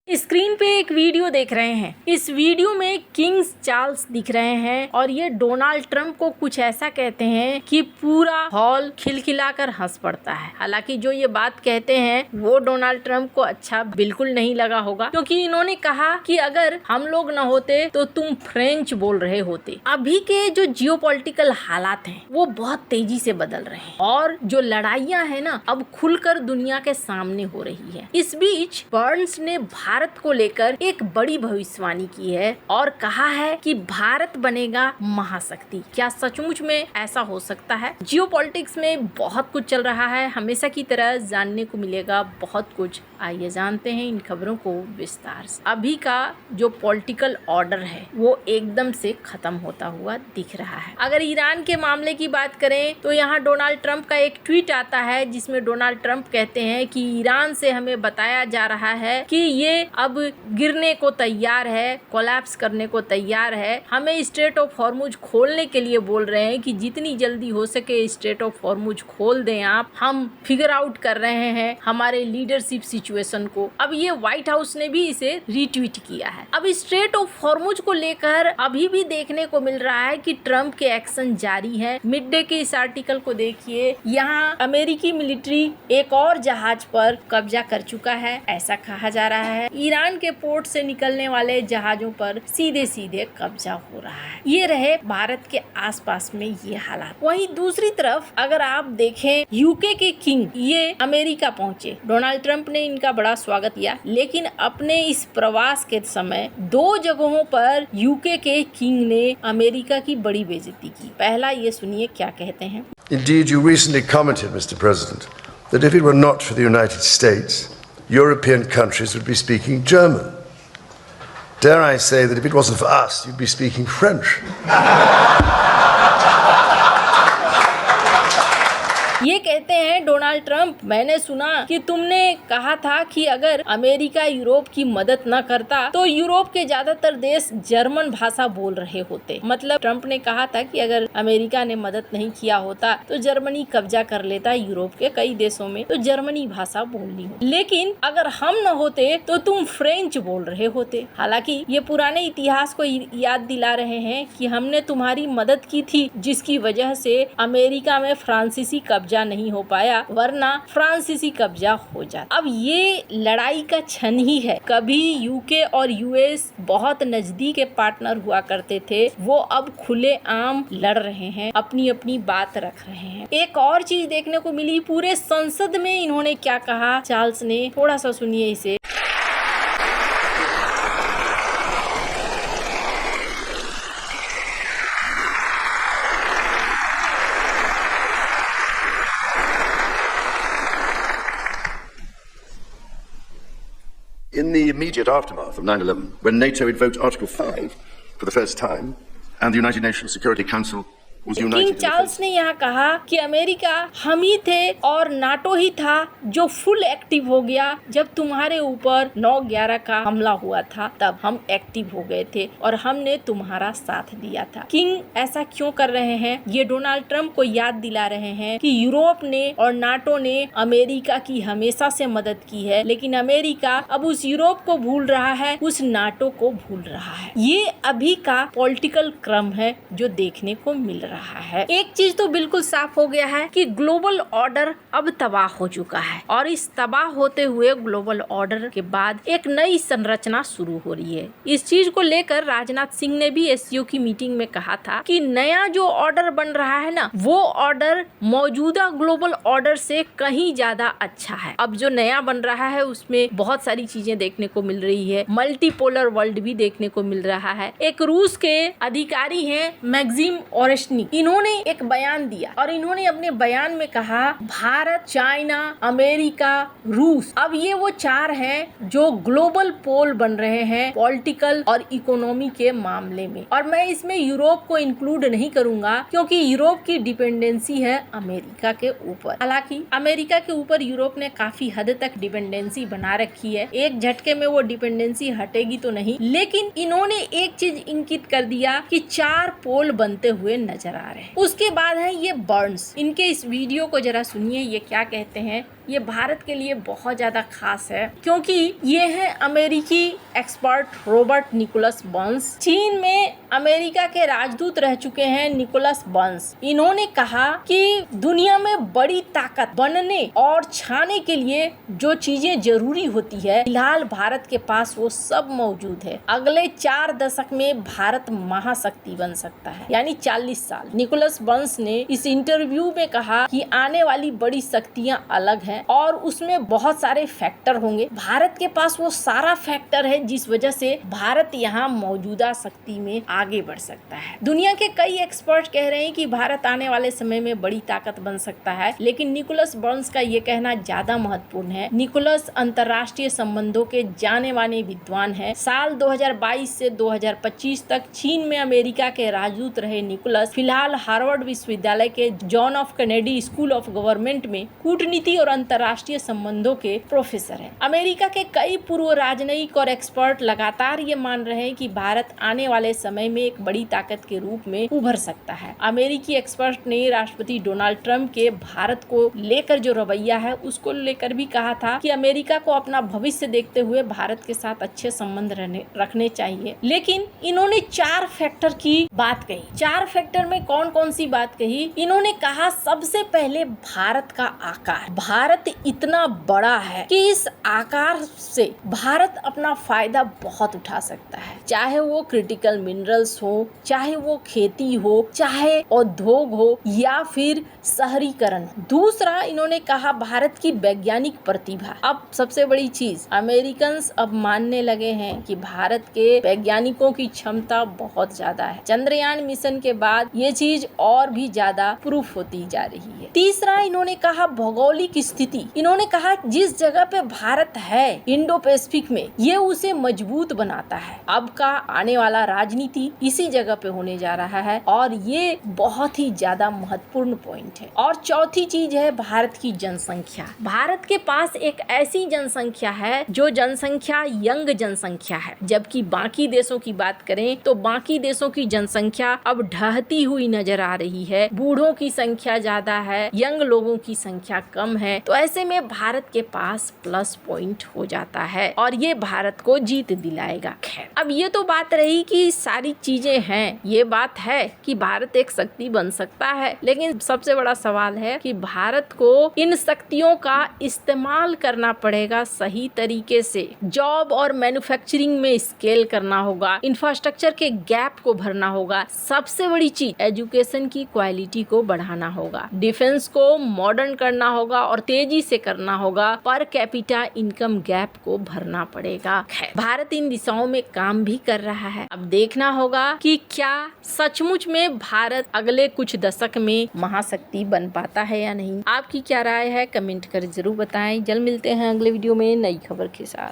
Screen पे एक video देख रहे हैं। इस वीडियो में किंग चार्ल्स दिख रहे हैं और ये डोनाल्ड ट्रंप को कुछ ऐसा कहते हैं कि पूरा हॉल खिलखिलाकर हंस पड़ता है। हालांकि जो ये बात कहते हैं वो डोनाल्ड ट्रंप को अच्छा बिल्कुल नहीं लगा होगा, क्योंकि इन्होंने कहा कि अगर हम लोग न होते तो तुम फ्रेंच बोल रहे होते। अभी के जो जियोपॉलिटिकल हालात हैं वो बहुत तेजी से बदल रहे हैं और जो लड़ाइयाँ है ना अब खुलकर दुनिया के सामने हो रही है। इस बीच बर्न्स ने भारत को लेकर एक बड़ी भविष्यवाणी की है और कहा है कि भारत बनेगा महाशक्ति। क्या सचमुच में ऐसा हो सकता है? जियोपॉलिटिक्स में बहुत कुछ चल रहा है, हमेशा की तरह जानने को मिलेगा बहुत कुछ। आइए जानते हैं इन खबरों को विस्तार से। अभी का जो पॉलिटिकल ऑर्डर है वो एकदम से खत्म होता हुआ दिख रहा है। अगर ईरान के मामले की बात करें तो यहाँ डोनाल्ड ट्रंप का एक ट्वीट आता है जिसमें डोनाल्ड ट्रंप कहते हैं कि ईरान से हमें बताया जा रहा है कि ये अब गिरने को तैयार है, कोलैप्स करने को तैयार है। हमें स्ट्रेट ऑफ हॉर्मुज खोलने के लिए बोल रहे हैं कि जितनी जल्दी हो सके स्ट्रेट ऑफ हॉर्मुज खोल दें आप। हम फिगर आउट कर रहे हैं हमारे लीडरशिप सिचुएशन को। अब ये व्हाइट हाउस ने भी इसे रीट्वीट किया है। अब स्ट्रेट ऑफ हॉर्मुज को लेकर अभी भी देखने को मिल रहा है कि ट्रंप के एक्शन जारी है। मिड डे के इस आर्टिकल को देखिए, यहाँ अमेरिकी मिलिट्री एक और जहाज पर कब्जा कर चुका है, ऐसा कहा जा रहा है। ईरान के पोर्ट से निकलने वाले जहाजों पर सीधे सीधे कब्जा हो रहा है। ये रहे भारत के आसपास में ये हालात। वहीं दूसरी तरफ अगर आप देखें यूके के किंग ये अमेरिका पहुंचे। डोनाल्ड ट्रंप ने इनका बड़ा स्वागत किया, लेकिन अपने इस प्रवास के समय दो जगहों पर यूके के किंग ने अमेरिका की बड़ी बेइज्जती की। पहला ये सुनिए क्या कहते हैं। Indeed, you recently commented, Mr. President, that if it were not for the United States, European countries would be speaking German. Dare I say that if it wasn't for us, you'd be speaking French. ये कहते हैं Donald Trump, मैंने सुना कि तुमने कहा था कि अगर अमेरिका यूरोप की मदद न करता तो यूरोप के ज्यादातर देश जर्मन भाषा बोल रहे होते। मतलब ट्रंप ने कहा था कि अगर अमेरिका ने मदद नहीं किया होता तो जर्मनी कब्जा कर लेता यूरोप के कई देशों में, तो जर्मनी भाषा बोलनी हो। लेकिन अगर हम न होते तो तुम फ्रेंच बोल रहे होते। हालांकि ये पुराने इतिहास को याद दिला रहे हैं कि हमने तुम्हारी मदद की थी, जिसकी वजह से अमेरिका में फ्रांसीसी कब्जा नहीं हो पाया, वरना फ्रांसीसी कब्जा हो जाता। अब ये लड़ाई का क्षण ही है। कभी यूके और यूएस बहुत नजदीक के पार्टनर हुआ करते थे, वो अब खुले आम लड़ रहे हैं, अपनी अपनी बात रख रहे हैं। एक और चीज देखने को मिली, पूरे संसद में इन्होंने क्या कहा चार्ल्स ने, थोड़ा सा सुनिए इसे। In the immediate aftermath of 9/11, when NATO invoked Article 5 for the first time, and the United Nations Security Council was united king Charles ने यहाँ कहा कि अमेरिका हम ही थे और नाटो ही था जो फुल एक्टिव हो गया जब तुम्हारे ऊपर 9/11 का हमला हुआ था, तब हम एक्टिव हो गए थे और हमने तुम्हारा साथ दिया था। किंग ऐसा क्यों कर रहे हैं? ये डोनाल्ड ट्रंप को याद दिला रहे हैं कि यूरोप ने और नाटो ने अमेरिका की हमेशा से मदद की है, लेकिन अमेरिका अब उस यूरोप को भूल रहा है, उस नाटो को भूल रहा है। ये अभी का पॉलिटिकल क्रम है जो देखने को मिल रहा है। एक चीज तो बिल्कुल साफ हो गया है कि ग्लोबल ऑर्डर अब तबाह हो चुका है और इस तबाह होते हुए ग्लोबल ऑर्डर के बाद एक नई संरचना शुरू हो रही है। इस चीज को लेकर राजनाथ सिंह ने भी एससीओ की मीटिंग में कहा था कि नया जो ऑर्डर बन रहा है ना, वो ऑर्डर मौजूदा ग्लोबल ऑर्डर से कहीं ज्यादा अच्छा है। अब जो नया बन रहा है उसमें बहुत सारी चीजें देखने को मिल रही है, मल्टीपोलर वर्ल्ड भी देखने को मिल रहा है। एक रूस के अधिकारी हैं मैक्सिम ओरेशनिक, इन्होंने एक बयान दिया और इन्होंने अपने बयान में कहा भारत, चाइना, अमेरिका, रूस, अब ये वो चार हैं जो ग्लोबल पोल बन रहे हैं पॉलिटिकल और इकोनॉमी के मामले में। और मैं इसमें यूरोप को इंक्लूड नहीं करूंगा क्योंकि यूरोप की डिपेंडेंसी है अमेरिका के ऊपर। हालांकि अमेरिका के ऊपर यूरोप ने काफी हद तक डिपेंडेंसी बना रखी है, एक झटके में वो डिपेंडेंसी हटेगी तो नहीं, लेकिन इन्होंने एक चीज इंकित कर दिया कि चार पोल बनते हुए नजर आ रहे हैं। उसके बाद है ये बर्न्स, इनके इस वीडियो को जरा सुनिए, ये क्या कहते हैं ये भारत के लिए बहुत ज़्यादा खास है, क्योंकि ये है अमेरिकी एक्सपर्ट रॉबर्ट निकोलस बर्न्स। चीन में अमेरिका के राजदूत रह चुके हैं निकोलस बर्न्स। इन्होंने कहा कि दुनिया में बड़ी ताकत बनने और छाने के लिए जो चीजें जरूरी होती है, फिलहाल भारत के पास वो सब मौजूद है। अगले 4 दशक में भारत महाशक्ति बन सकता है, यानी 40 साल। निकोलस बर्न्स ने इस इंटरव्यू में कहा कि आने वाली बड़ी शक्तियां अलग हैं और उसमें बहुत सारे फैक्टर होंगे। भारत के पास वो सारा फैक्टर है जिस वजह से भारत यहाँ मौजूदा शक्ति में आगे बढ़ सकता है। दुनिया के कई एक्सपर्ट कह रहे हैं कि भारत आने वाले समय में बड़ी ताकत बन सकता है, लेकिन निकोलस बर्न्स का ये कहना ज्यादा महत्वपूर्ण है। निकोलस अंतर्राष्ट्रीय संबंधों के जाने माने विद्वान है। साल 2022 से 2025 तक चीन में अमेरिका के राजदूत रहे निकोलस फिलहाल हार्वर्ड विश्वविद्यालय के John of Kennedy school of government में कूटनीति और अंतर्राष्ट्रीय संबंधों के प्रोफेसर हैं। अमेरिका के कई पूर्व राजनयिक और एक्सपर्ट लगातार ये मान रहे हैं कि भारत आने वाले समय में एक बड़ी ताकत के रूप में उभर सकता है। अमेरिकी एक्सपर्ट ने राष्ट्रपति डोनाल्ड ट्रंप के भारत को लेकर जो रवैया है उसको लेकर भी कहा था कि अमेरिका को अपना भविष्य देखते हुए भारत के साथ अच्छे संबंध रखने चाहिए। लेकिन इन्होंने 4 फैक्टर की बात कही। 4 फैक्टर में कौन कौन सी बात कही? इन्होंने कहा सबसे पहले भारत का आकार। भारत इतना बड़ा है कि इस आकार से भारत अपना फायदा बहुत उठा सकता है, चाहे वो क्रिटिकल मिनरल्स हो, चाहे वो खेती हो, चाहे उद्योग हो या फिर शहरीकरण। दूसरा इन्होंने कहा भारत की वैज्ञानिक प्रतिभा। अब सबसे बड़ी चीज, अमेरिकन्स अब मानने लगे हैं कि भारत के वैज्ञानिकों की क्षमता बहुत ज्यादा है। चंद्रयान मिशन के बाद ये चीज और भी ज्यादा प्रूफ होती जा रही है। तीसरा इन्होंने कहा भौगोलिक स्थिति। इन्होंने कहा जिस जगह पे भारत है इंडो पैसिफिक में, ये उसे मजबूत बनाता है। अब का आने वाला राजनीति इसी जगह पे होने जा रहा है और ये बहुत ही ज्यादा महत्वपूर्ण पॉइंट है। और चौथी चीज है भारत की जनसंख्या। भारत के पास एक ऐसी जनसंख्या है जो जनसंख्या यंग जनसंख्या है, जबकि बाकी देशों की बात करें तो बाकी देशों की जनसंख्या अब ढहती हुई नजर आ रही है। बूढ़ों की संख्या ज्यादा है, यंग लोगों की संख्या कम है। तो ऐसे में भारत के पास प्लस पॉइंट हो जाता है और ये भारत को जीत दिलाएगा। खैर, अब ये तो बात रही कि सारी चीजें हैं, ये बात है कि भारत एक शक्ति बन सकता है, लेकिन सबसे बड़ा सवाल है कि भारत को इन शक्तियों का इस्तेमाल करना पड़ेगा सही तरीके से। जॉब और मैन्युफैक्चरिंग में स्केल करना होगा, इंफ्रास्ट्रक्चर के गैप को भरना होगा। सबसे बड़ी चीज एजुकेशन की क्वालिटी को बढ़ाना होगा, डिफेंस को मॉडर्न करना होगा और तेजी से करना होगा। पर कैपिटा इनकम गैप को भरना पड़ेगा। भारत इन दिशाओं में काम भी कर रहा है। अब देखना होगा कि क्या सचमुच में भारत अगले कुछ दशक में महाशक्ति बन पाता है या नहीं। आपकी क्या राय है, कमेंट कर जरूर बताएं। जल्द मिलते हैं अगले वीडियो में नई खबर के साथ।